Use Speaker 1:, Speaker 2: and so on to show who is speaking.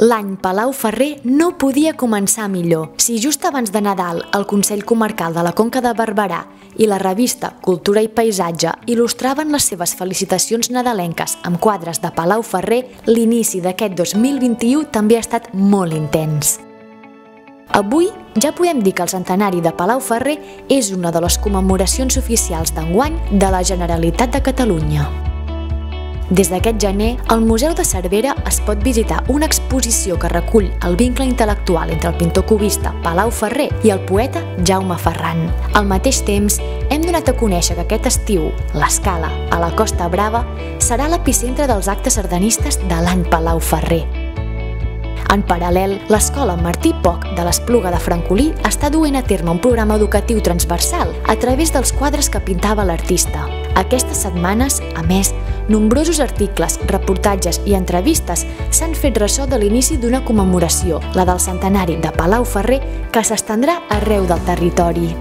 Speaker 1: L'any Palau Ferrer no podia començar millor. Si just abans de Nadal el Consell Comarcal de la Conca de Barberà i la revista Cultura i Paisatge il·lustraven les seves felicitacions nadalenques amb quadres de Palau Ferrer, l'inici d'aquest 2021 també ha estat molt intens. Avui ja podem dir que el centenari de Palau Ferrer és una de les commemoracions oficials d'enguany de la Generalitat de Catalunya. Des d'aquest gener, al Museu de Cervera es pot visitar una exposició que recull el vincle intel·lectual entre el pintor cubista Palau Ferrer i el poeta Jaume Ferran. Al mateix temps, hem donat a conèixer que aquest estiu, l'Escala, a la Costa Brava, serà l'epicentre dels actes sardanistes de l'any Palau Ferrer. En paral·lel, l'Escola Martí Poch de l'Espluga de Francolí està duent a terme un programa educatiu transversal a través dels quadres que pintava l'artista. Aquestes setmanes, a més, nombrosos articles, reportatges i entrevistes s'han fet ressò de l'inici d'una commemoració, la del centenari de Palau Ferrer, que s'estendrà arreu del territori.